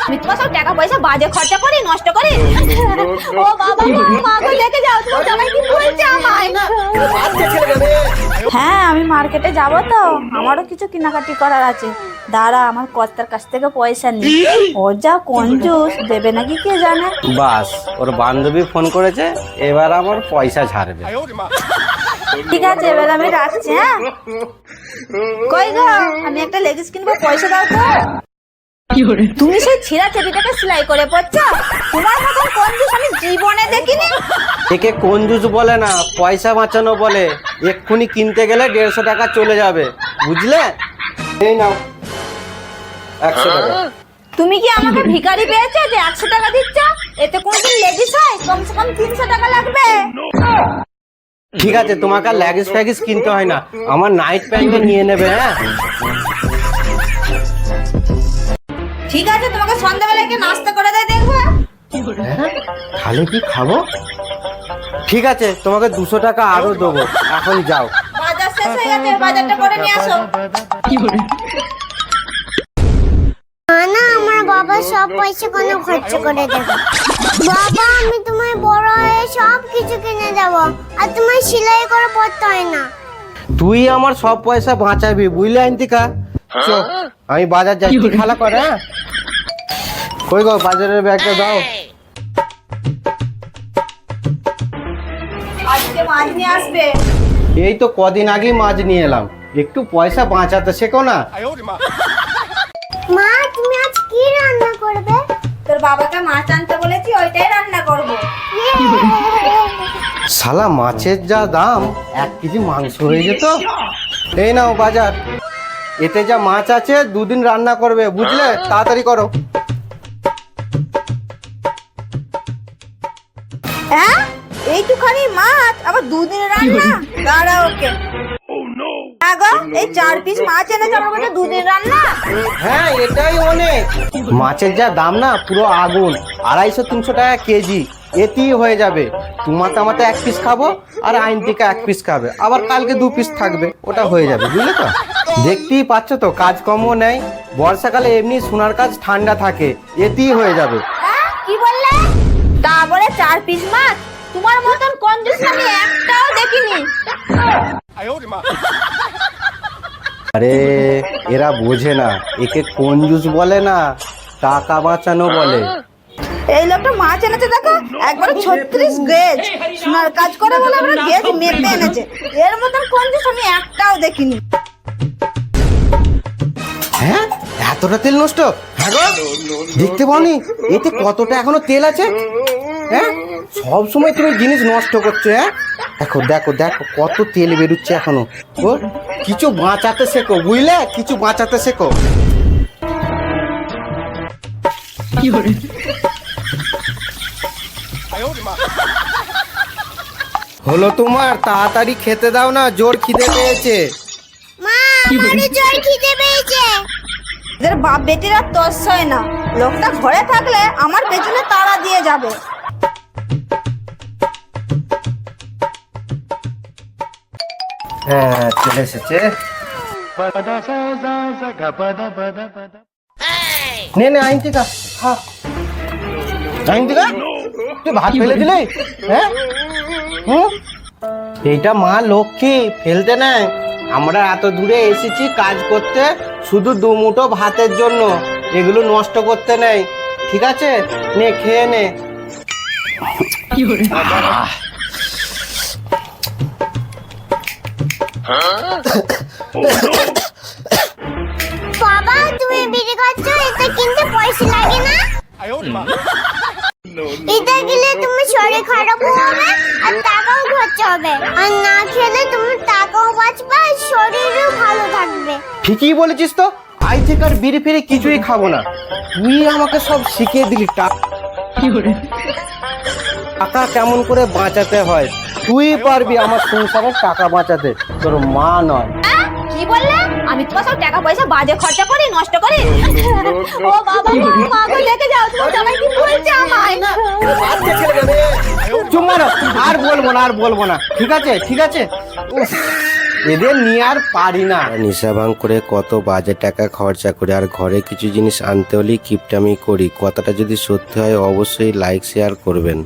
আমি তোমার সব টাকা পয়সা বাজে খরচা করি, নষ্ট করি। ও বাবা, মাকে দেখে যাও, তোমার জামাই কি বলছে আমায়। হ্যাঁ, আমি মার্কেটে যাব তো, আমারও কিছু কেনাকাটি করার আছে। দাঁড়া, আমার কর্তার কাছ থেকে পয়সা নি। ও যা কঞ্জুস, দেবে নাকি কে জানে। বাস, ওর বান্ধবী ফোন করেছে, এবার আমার পয়সা ছাড়বে। ঠিক আছে, এবার আমি রাখছি। হ্যাঁ, কই গো, আমি একটা লেগিস কিনবো, পয়সা দাও তো। তুমি সেই ছিঁড়া চেটিটাকে সেলাই করে পড়ছো? তোমার মতন কঞ্জুস আমি জীবনে দেখিনি। একে কঞ্জুস বলে না, পয়সা বাঁচানো বলে। এক্ষুনি কিনতে গেলে 150 টাকা চলে যাবে, বুঝলে? এই নাও 100 টাকা। তুমি কি আমাকে ভিখারি পেয়েছো যে 100 টাকা দিচ্ছ? এতে কোনদিন লেগিস হয়? কমসে কম 300 টাকা লাগবে। ঠিক আছে, তোমাকে আর লেগিস ফ্যাগিস কিনতে হয় না, আমার নাইট প্যান্টটা নিয়ে নেবে। হ্যাঁ ঠিক আছে, তোমাকে সন্ধ্যাবেলায় কি নাস্তা করে দেয় দেখবো। হ্যাঁ, তাহলে কি খাবো? ঠিক আছে, তোমাকে 200 টাকা আরো দেবো, এখন যাও। বাজার শেষ হয়ে গেছে, বাজারটা করে নিয়ে আসো। না, আমার বাবা সব পয়সা কোনো খরচ করে দেবে। বাবা, আমি তোমায় বড় হয়ে সব কিছু কিনে দেবো, আর তোমায় সেলাই করে পড়তে হয় না। তুই আমার সব পয়সা বাঁচাবি, বুঝলি আইন্তিকা? চল, আমি বাজার যাচ্ছি, খেলা করে। হ্যাঁ, কই গো, বাজারের ব্যাগটা দাও। আজকে মাছ নিয়ে আসবে। এই তো কদিন আগেই মাছ নিয়ে এলাম, একটু পয়সা বাঁচাতে শেখো না। মা, তুমি আজ কি রান্না করবে? তোর বাবাকে মাছ আনতে বলেছি, ওইটাই রান্না করব। শালা মাছের যা দাম, 1 কেজি মাংস হয়ে যেত। এই নাও বাজার, এতে যা মাছ আছে 2 দিন রান্না করবে, বুঝলে? তাড়াতাড়ি করো। হ্যাঁ, এইটুখানি মাছ আবার 2 দিন রান্না? দাঁড়া, ওকে। আগো, এই 4 পিস মাছ এনেছে, আমার কাছে 2 দিন রান্না। হ্যাঁ, এটাই অনেক। মাছের যা দাম না, পুরো আগুন। 250-300 টাকা কেজি, এতেই হয়ে যাবে। তোমার তামাতে 1 পিস খাবো, আর আইনটিকা 1 পিস খাবে, আবার কালকে 2 পিস থাকবে, ওটা হয়ে যাবে, বুঝলে তো? দেখতেই পাচ্ছ তো, কাজকর্ম নেই। বর্ষাকালে এমনি সোনার কাজ ঠান্ডা থাকে, এতেই হয়ে যাবে। হ্যাঁ, কি বললে? তা বলে 4 পিস মাছ? তোমার মতন কঞ্জুস আমি একটাও দেখিনি। আরে, এরা বোঝে না, একে কঞ্জুস বলে না, টাকা বাঁচানো বলে। এই লোকটা মাছ এনেছে, দেখো, একবারে 36 গেজ। সোনার কাজ করে বলে আমরা গেজ মেপে এনেছে। এর মতন কঞ্জুস আমি একটাও দেখিনি। হ্যাঁ, এতটা তেল নষ্ট? হ্যাঁ গো, দেখতে পাওনি এতে কতটা এখনো তেল আছে? হ্যাঁ, সব সময় তুমি জিনিস নষ্ট করছো। হ্যাঁ, দেখো দেখো দেখো, কত তেল বেরোচ্ছে এখনো। ও, কিছু বাঁচাতে শেখো, বুঝলে? কিছু বাঁচাতে শেখো। হলো তোমার, তাড়াতাড়ি খেতে দাও না, জোর খিদে পেয়েছে। মা, আমারও জোর খিদে পেয়েছে। এদের বাপ বেটিরা তস হয় না। লোকটা ঘরে থাকলে আমার পেছনে তাড়া দিয়ে যাবে। হ্যাঁ, চলে এসেছে। নে নে, আইনটিকা খা। আইনটিকা, তুই ভাত ফেলে দিলে? হ্যাঁ, এইটা মা লক্ষ্মী, ফেলতে নেই। আমরা এত দূরে এসেছি কাজ করতে, শুধু 2 মুঠো ভাতের জন্য। এগুলো নষ্ট করতে নেই, ঠিক আছে? নে, খেয়ে নে। বাবা, তুমি বিড়ি খাচ্ছ, এটা কিনতে পয়সা লাগে না? এটা গেলে তোমার শরীর খারাপ হবে, আর টাকাও খরচ হবে। আর না খেলে তোমার টাকাও বাঁচবে, আর শরীরও ভালো থাকবে। ঠিকই বলেছিস তো, আই থেকে আর বিড়ি ফিরে কিছুই খাবো না। তুই আমাকে সব শিখিয়ে দিলি টাকা কেমন করে বাঁচাতে হয়। তুই পারবি আমার সংসারে টাকা বাঁচাতে, তোর মা নয়। কি বললে? আমি তোমার সব টাকা পয়সা বাজে খরচা করি, নষ্ট করি। ও বাবা, মাকে দেখে যাও, তোমার জামাই কি বলছে আমায়। চুপ মারো, আর বলবো না, আর বলবো না। ঠিক আছে, ঠিক আছে। উফ, এদের নিয়ে আর পারি না। নেশা ভাঙ করে কত বাজে টাকা খরচা করে, আর ঘরে কিছু জিনিস আনতে হলেই কিপটামি করি। কথাটা যদি সত্যি হয় অবশ্যই লাইক শেয়ার করবেন।